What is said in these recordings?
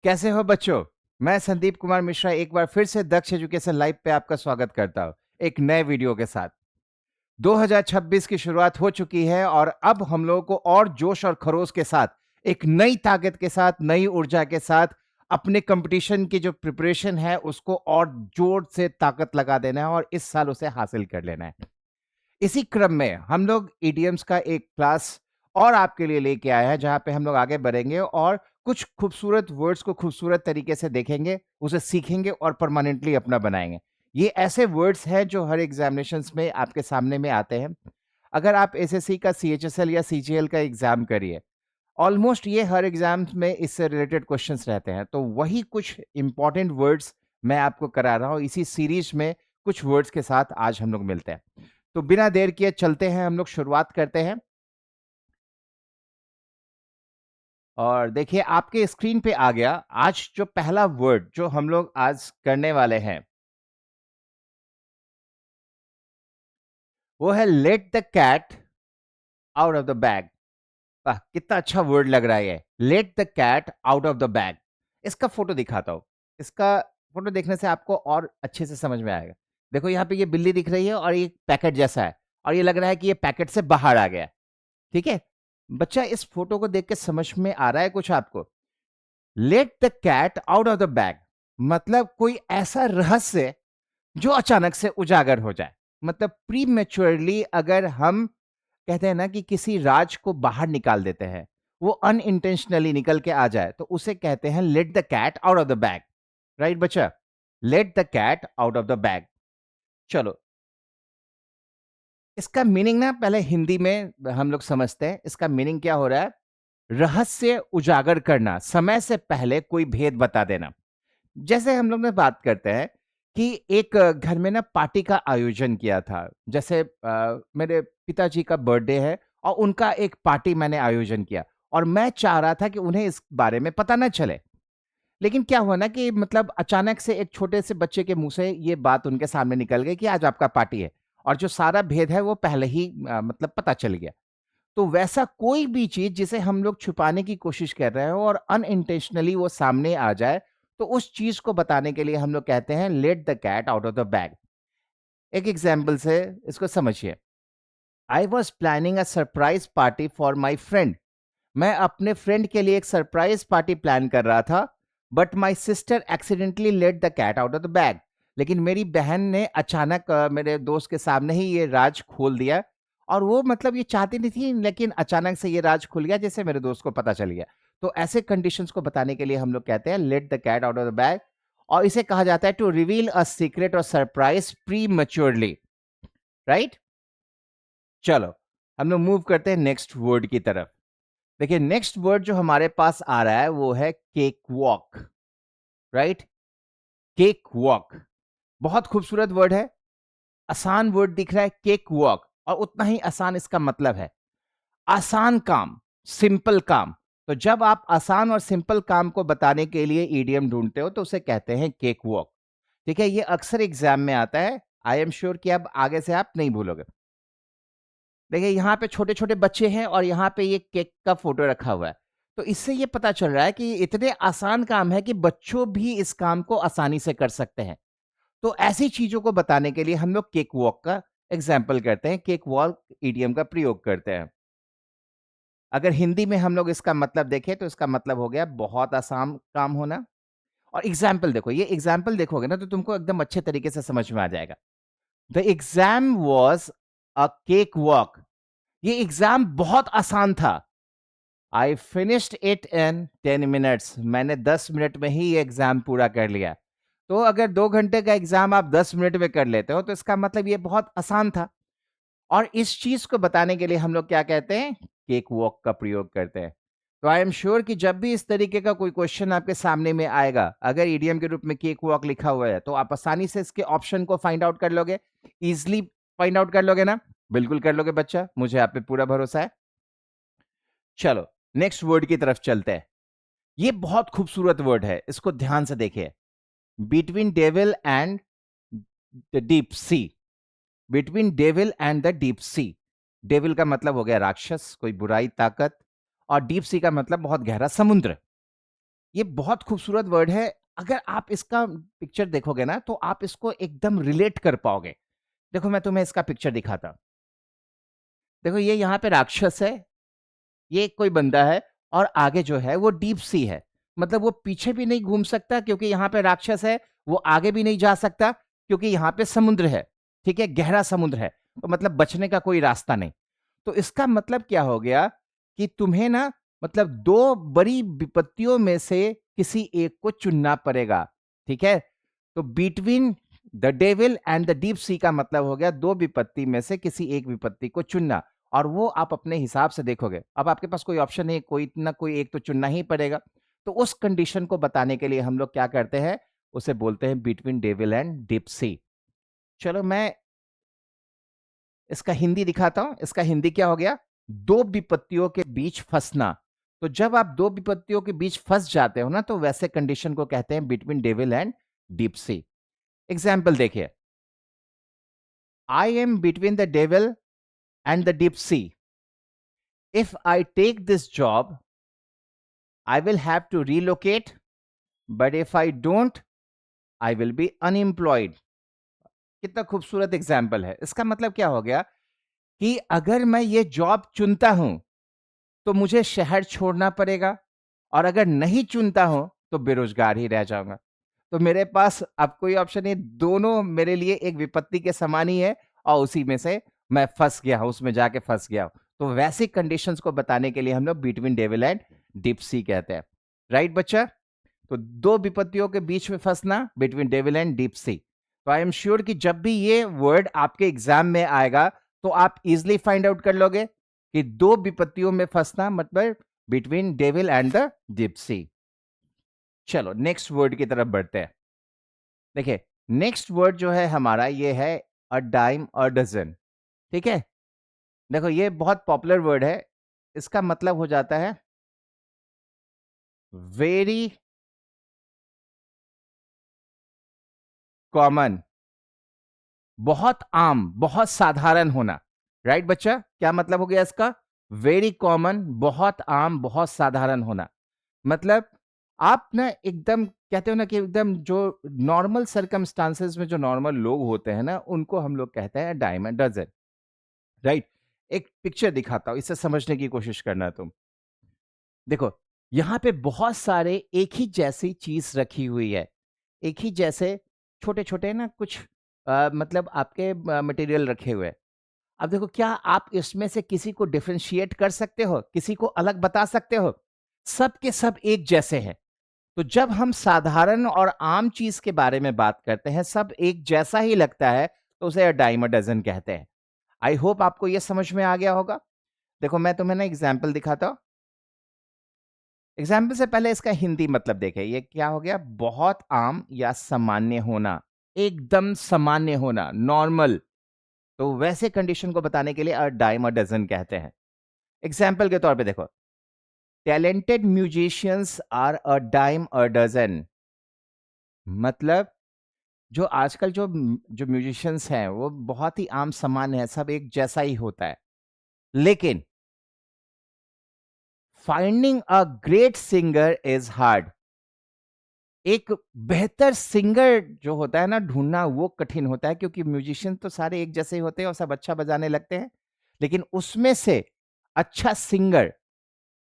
कैसे हो बच्चों? मैं संदीप कुमार मिश्रा एक बार फिर से दक्ष एजुकेशन लाइव पे आपका स्वागत करता हूं एक नए वीडियो के साथ। 2026 की शुरुआत हो चुकी है और अब हम लोगों को और जोश और खरोश के साथ, एक नई ताकत के साथ, नई ऊर्जा के साथ अपने कंपटीशन की जो प्रिपरेशन है उसको और जोर से ताकत लगा देना है और इस साल उसे हासिल कर लेना है। इसी क्रम में हम लोग ईडीएम्स का एक क्लास और आपके लिए लेके आए हैं जहां पे हम लोग आगे बढ़ेंगे और कुछ खूबसूरत वर्ड्स को खूबसूरत तरीके से देखेंगे, उसे सीखेंगे और परमानेंटली अपना बनाएंगे। ये ऐसे वर्ड्स हैं जो हर एग्जामिनेशंस में आपके सामने में आते हैं। अगर आप एसएससी का सीएचएसएल या सीजीएल का एग्जाम करिए, ऑलमोस्ट ये हर एग्जाम में इससे रिलेटेड क्वेश्चंस रहते हैं। तो वही कुछ इंपॉर्टेंट वर्ड्स मैं आपको करा रहा हूँ इसी सीरीज में। कुछ वर्ड्स के साथ आज हम लोग मिलते हैं। तो बिना देर किए चलते हैं, हम लोग शुरुआत करते हैं। और देखिए आपके स्क्रीन पे आ गया आज जो पहला वर्ड जो हम लोग आज करने वाले हैं, वो है let the cat out of the bag. वाह, कितना अच्छा वर्ड लग रहा है ये, let the cat out of the bag. इसका फोटो दिखाता हूं। इसका फोटो देखने से आपको और अच्छे से समझ में आएगा। देखो यहाँ पे ये बिल्ली दिख रही है और ये पैकेट जैसा है और ये लग रहा है कि ये पैकेट से बाहर आ गया। ठीक है बच्चा, इस फोटो को देख के समझ में आ रहा है कुछ आपको? Let the cat out of the bag मतलब कोई ऐसा रहस्य जो अचानक से उजागर हो जाए। मतलब प्री मेच्योरली अगर हम कहते हैं ना कि किसी राज को बाहर निकाल देते हैं, वो अनइंटेंशनली निकल के आ जाए, तो उसे कहते हैं let the cat out of the bag. Right बच्चा, let the cat out of the bag. चलो, इसका मीनिंग ना पहले हिंदी में हम लोग समझते हैं। इसका मीनिंग क्या हो रहा है? रहस्य उजागर करना, समय से पहले कोई भेद बता देना। जैसे हम लोग ने बात करते हैं कि एक घर में ना पार्टी का आयोजन किया था। जैसे मेरे पिताजी का बर्थडे है और उनका एक पार्टी मैंने आयोजन किया और मैं चाह रहा था कि उन्हें इस बारे में पता ना चले। लेकिन क्या हुआ ना कि मतलब अचानक से एक छोटे से बच्चे के मुंह से ये बात उनके सामने निकल गई कि आज आपका पार्टी है, और जो सारा भेद है वो पहले ही मतलब पता चल गया। तो वैसा कोई भी चीज जिसे हम लोग छुपाने की कोशिश कर रहे हो और अनइंटेंशनली वो सामने आ जाए, तो उस चीज को बताने के लिए हम लोग कहते हैं let the cat out of the bag. एक एग्जाम्पल से इसको समझिए। I was planning a surprise party for my friend. मैं अपने फ्रेंड के लिए एक सरप्राइज पार्टी प्लान कर रहा था, but my sister accidentally let the cat out of the bag. लेकिन मेरी बहन ने अचानक मेरे दोस्त के सामने ही ये राज खोल दिया, और वो मतलब ये चाहती नहीं थी, लेकिन अचानक से ये राज खुल गया जैसे मेरे दोस्त को पता चल गया। तो ऐसे कंडीशंस को बताने के लिए हम लोग कहते हैं let the cat out of the bag. और इसे कहा जाता है टू रिवील अ सीक्रेट और सरप्राइज प्री मैच्योरली। राइट, चलो हम लोग मूव करते हैं नेक्स्ट वर्ड की तरफ। देखिए नेक्स्ट वर्ड जो हमारे पास आ रहा है वो है cake walk. Right, cake walk बहुत खूबसूरत वर्ड है, आसान वर्ड दिख रहा है केक वॉक, और उतना ही आसान इसका मतलब है। आसान काम, सिंपल काम। तो जब आप आसान और सिंपल काम को बताने के लिए ईडियम ढूंढते हो तो उसे कहते हैं केक वॉक। ठीक है, ये अक्सर एग्जाम में आता है। आई एम श्योर कि अब आगे से आप नहीं भूलोगे। देखिए यहाँ पे छोटे छोटे बच्चे हैं और यहाँ पे ये केक का फोटो रखा हुआ है। तो इससे ये पता चल रहा है कि इतने आसान काम है कि बच्चों भी इस काम को आसानी से कर सकते हैं। तो ऐसी चीजों को बताने के लिए हम लोग केक वॉक का एग्जाम्पल करते हैं, केक वॉक इडियम का प्रयोग करते हैं। अगर हिंदी में हम लोग इसका मतलब देखें तो इसका मतलब हो गया बहुत आसान काम होना। और एग्जाम्पल देखो, ये एग्जाम्पल देखोगे ना तो तुमको एकदम अच्छे तरीके से समझ में आ जाएगा। The exam was a cake walk. ये एग्जाम बहुत आसान था। I finished it in 10 minutes. मैंने 10 मिनट में ही ये एग्जाम पूरा कर लिया। तो अगर 2 घंटे का एग्जाम आप 10 मिनट में कर लेते हो तो इसका मतलब ये बहुत आसान था। और इस चीज को बताने के लिए हम लोग क्या कहते हैं? केक वॉक का प्रयोग करते हैं। तो आई एम श्योर कि जब भी इस तरीके का कोई क्वेश्चन आपके सामने में आएगा, अगर ईडीएम के रूप में केक वॉक लिखा हुआ है, तो आप आसानी से इसके ऑप्शन को फाइंड आउट कर लोगे। इजिली फाइंड आउट कर लोगे ना? बिल्कुल कर लोगे बच्चा, मुझे आप पे पूरा भरोसा है। चलो नेक्स्ट वर्ड की तरफ चलते हैं। ये बहुत खूबसूरत वर्ड है, इसको ध्यान से देखिए। Between devil and the deep C. Between devil and the deep C. Devil का मतलब हो गया राक्षस, कोई बुराई ताकत, और डीप सी का मतलब बहुत गहरा समुद्र। ये बहुत खूबसूरत वर्ड है। अगर आप इसका पिक्चर देखोगे ना तो आप इसको एकदम रिलेट कर पाओगे। देखो मैं तुम्हें इसका पिक्चर दिखाता हूं। देखो ये यहाँ पे राक्षस है, ये कोई बंदा है, और आगे जो है वो डीप सी है। मतलब वो पीछे भी नहीं घूम सकता क्योंकि यहाँ पे राक्षस है, वो आगे भी नहीं जा सकता क्योंकि यहाँ पे समुद्र है। ठीक है, गहरा समुद्र है, तो मतलब बचने का कोई रास्ता नहीं। तो इसका मतलब क्या हो गया कि तुम्हें ना मतलब दो बड़ी विपत्तियों में से किसी एक को चुनना पड़ेगा। ठीक है, तो between the devil and the deep सी का मतलब हो गया दो विपत्ति में से किसी एक विपत्ति को चुनना, और वो आप अपने हिसाब से देखोगे। अब आपके पास कोई ऑप्शन नहीं, कोई ना कोई एक तो चुनना ही पड़ेगा। तो उस कंडीशन को बताने के लिए हम लोग क्या करते हैं, उसे बोलते हैं बिटवीन डेविल एंड डीप सी। चलो मैं इसका हिंदी दिखाता हूं। इसका हिंदी क्या हो गया, दो विपत्तियों के बीच फंसना। तो जब आप दो विपत्तियों के बीच फंस जाते हो ना, तो वैसे कंडीशन को कहते हैं between devil and deep sea. Example देखिए, I am between the devil and the deep sea. If I take this job I will have to relocate, but if I don't, I will be unemployed. कितना खूबसूरत example है। इसका मतलब क्या हो गया कि अगर मैं ये जॉब चुनता हूं तो मुझे शहर छोड़ना पड़ेगा, और अगर नहीं चुनता हूं तो बेरोजगार ही रह जाऊंगा। तो मेरे पास अब कोई ऑप्शन नहीं, दोनों मेरे लिए एक विपत्ति के समान ही है, और उसी में से मैं फंस गया हूं, उसमें जाके फंस गया हूं। तो वैसी कंडीशंस को बताने के लिए हम लोग बिटवीन डेविल एंड डीप सी कहते हैं। राइट बच्चा? तो दो विपत्तियों के बीच में फंसना, between devil and deep sea. तो आई एम श्योर कि जब भी ये वर्ड आपके एग्जाम में आएगा तो आप इजिली फाइंड आउट कर लोगे कि दो विपत्तियों में फंसना मतलब between devil and the deep सी। चलो नेक्स्ट वर्ड की तरफ बढ़ते हैं। देखिए नेक्स्ट वर्ड जो है हमारा, ये है अ डाइम अ डजन। ठीक है, देखो ये बहुत पॉपुलर वर्ड है। इसका मतलब हो जाता है वेरी कॉमन, बहुत आम, बहुत साधारण होना। राइट बच्चा? क्या मतलब हो गया इसका? वेरी कॉमन, बहुत आम, बहुत साधारण होना। मतलब आप ना एकदम कहते हो ना कि एकदम जो नॉर्मल सर्कमस्टांसेस में जो नॉर्मल लोग होते हैं ना, उनको हम लोग कहते हैं डायमंड डजन। राइट? एक पिक्चर दिखाता हूं, इसे समझने की कोशिश करना तुम। देखो यहाँ पे बहुत सारे एक ही जैसी चीज रखी हुई है, एक ही जैसे छोटे छोटे ना कुछ मतलब आपके मटेरियल रखे हुए हैं। अब देखो क्या आप इसमें से किसी को डिफरेंशिएट कर सकते हो, किसी को अलग बता सकते हो? सब के सब एक जैसे हैं। तो जब हम साधारण और आम चीज के बारे में बात करते हैं, सब एक जैसा ही लगता है, तो उसे डाइम अ डजन कहते हैं। आई होप आपको यह समझ में आ गया होगा। देखो मैं तुम्हें ना एग्जाम्पल दिखाता हूं। एग्जाम्पल से पहले इसका हिंदी मतलब देखें, ये क्या हो गया, बहुत आम या सामान्य होना, एकदम सामान्य होना, नॉर्मल। तो वैसे कंडीशन को बताने के लिए अ डाइम अ डजन कहते हैं। एग्जाम्पल के तौर पे देखो, talented musicians are a dime a dozen. मतलब जो आजकल जो म्यूजिशियंस हैं वो बहुत ही आम सामान्य है, सब एक जैसा ही होता है। लेकिन finding a great singer is hard. एक बेहतर सिंगर जो होता है ना, ढूंढना वो कठिन होता है, क्योंकि म्यूजिशियन तो सारे एक जैसे ही होते हैं और सब अच्छा बजाने लगते हैं। लेकिन उसमें से अच्छा सिंगर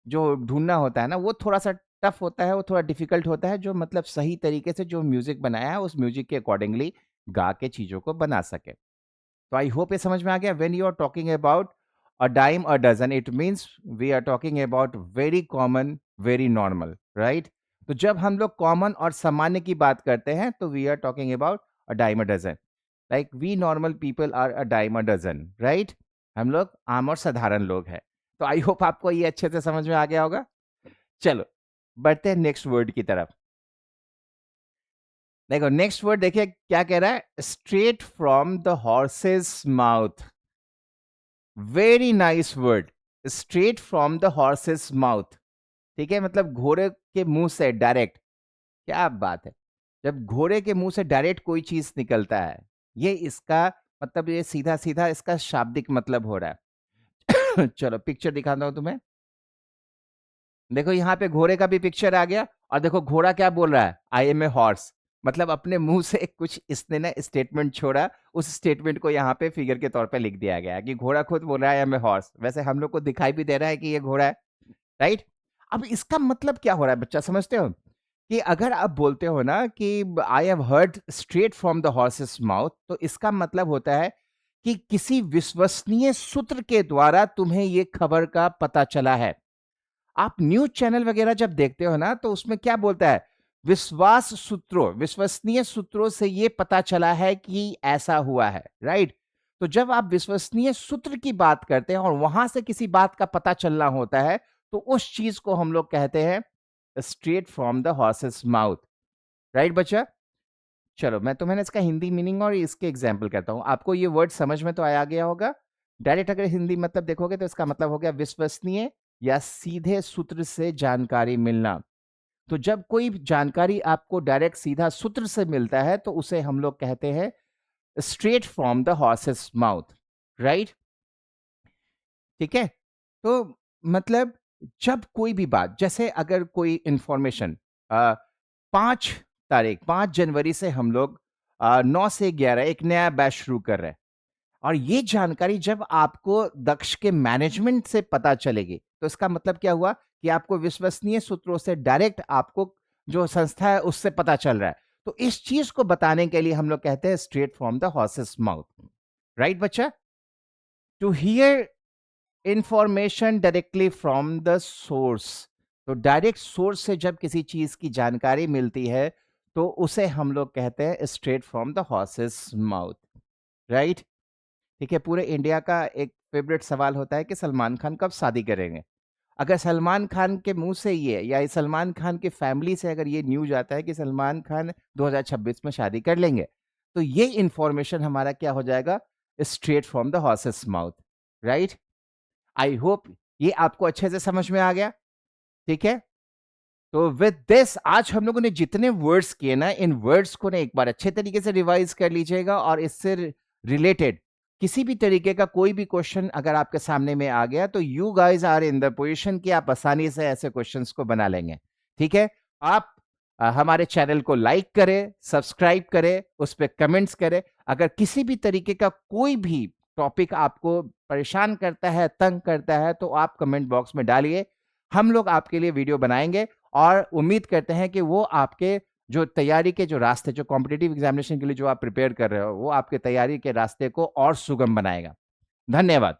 जो ढूंढना होता है ना, वो थोड़ा सा टफ होता है, वो थोड़ा डिफिकल्ट होता है, जो मतलब सही तरीके से जो म्यूजिक बनाया है उस म्यूजिक के अकॉर्डिंगली गा के चीजों को बना सके। तो आई होप ये समझ में आ गया। When you are talking about a dime a dozen, it means we are talking about very common, very normal. Right? तो जब हम लोग कॉमन और सामान्य की बात करते हैं तो we are talking about a dime a dozen. Like we normal people are a dime a dozen. Right? हम लोग आम और साधारण लोग हैं। तो आई होप आपको ये अच्छे से समझ में आ गया होगा। चलो बढ़ते हैं नेक्स्ट वर्ड की तरफ। देखो नेक्स्ट वर्ड देखिए क्या कह रहा है, straight from the horse's mouth. Very nice word, straight from the horse's mouth. ठीक है, मतलब घोड़े के मुंह से डायरेक्ट। क्या बात है, जब घोड़े के मुंह से डायरेक्ट कोई चीज निकलता है, ये इसका मतलब, ये सीधा सीधा इसका शाब्दिक मतलब हो रहा है। चलो पिक्चर दिखाता हूं तुम्हें। देखो यहाँ पे घोड़े का भी पिक्चर आ गया, और देखो घोड़ा क्या बोल रहा है, आई एम ए हॉर्स। मतलब अपने मुंह से कुछ इसने ना स्टेटमेंट छोड़ा, उस स्टेटमेंट को यहाँ पे फिगर के तौर पे लिख दिया गया कि घोड़ा खुद बोल रहा है आई एम ए हॉर्स। वैसे हम लोग को दिखाई भी दे रहा है कि ये घोड़ा है, राइट। अब इसका मतलब क्या हो रहा है बच्चा, समझते हो? कि अगर आप बोलते हो ना कि I have heard straight from the horse's mouth, तो इसका मतलब होता है कि किसी विश्वसनीय सूत्र के द्वारा तुम्हें ये खबर का पता चला है। आप न्यूज़ चैनल वगैरह जब देखते हो ना, तो उसमें क्या बोलता है? विश्वसनीय सूत्रों से ये पता चला है कि ऐसा हुआ है, राइट? तो जब आप विश्वसनीय सूत्र की बात करते हैं और वहां से किसी बात का पता चलना होता है, तो उस चीज को हम लोग कहते हैं straight from the horse's mouth, right बच्चा? चलो, मैं तुम्हें ना इसका हिंदी मीनिंग और इसके एग्जाम्पल करता हूँ। आपको ये वर्ड समझ में तो आ गया होगा। डायरेक्ट अगर हिंदी मतलब देखोगे तो इसका मतलब हो गया विश्वसनीय या सीधे सूत्र से जानकारी मिलना। तो जब कोई जानकारी आपको डायरेक्ट सीधा सूत्र से मिलता है, तो उसे हम लोग कहते हैं straight from the horse's mouth, right? ठीक है। तो मतलब जब कोई भी बात, जैसे अगर कोई इंफॉर्मेशन 5 जनवरी से हम लोग 9 से 11 एक नया बैच शुरू कर रहे हैं, और ये जानकारी जब आपको दक्ष के मैनेजमेंट से पता चलेगी, तो इसका मतलब क्या हुआ कि आपको विश्वसनीय सूत्रों से डायरेक्ट आपको जो संस्था है उससे पता चल रहा है। तो इस चीज को बताने के लिए हम लोग कहते हैं straight from the horse's mouth, right बच्चा? To hear information directly from the source. तो डायरेक्ट सोर्स से जब किसी चीज की जानकारी मिलती है, तो उसे हम लोग कहते हैं straight from the horse's mouth, right? ठीक है। पूरे इंडिया का एक फेवरेट सवाल होता है कि सलमान खान कब शादी करेंगे। अगर सलमान खान के मुंह से ये, या सलमान खान की फैमिली से अगर ये न्यूज आता है कि सलमान खान 2026 में शादी कर लेंगे, तो ये इंफॉर्मेशन हमारा क्या हो जाएगा? Straight from the horse's mouth, right? I hope ये आपको अच्छे से समझ में आ गया। ठीक है। तो विद दिस आज हम लोगों ने जितने वर्ड्स किए ना, इन वर्ड्स को ना एक बार अच्छे तरीके से रिवाइज कर लीजिएगा, और इससे रिलेटेड किसी भी तरीके का कोई भी क्वेश्चन अगर आपके सामने में आ गया, तो you guys are in the position कि आप आसानी से ऐसे क्वेश्चंस को बना लेंगे। ठीक है। आप हमारे चैनल को लाइक करें, सब्सक्राइब करें, उस पर कमेंट्स करें। अगर किसी भी तरीके का कोई भी टॉपिक आपको परेशान करता है, तंग करता है, तो आप कमेंट बॉक्स में डालिए। हम लोग आपके लिए वीडियो बनाएंगे, और उम्मीद करते हैं कि वो आपके जो तैयारी के जो रास्ते, जो कॉम्पिटिटिव एग्जामिनेशन के लिए जो आप प्रिपेयर कर रहे हो, वो आपके तैयारी के रास्ते को और सुगम बनाएगा। धन्यवाद।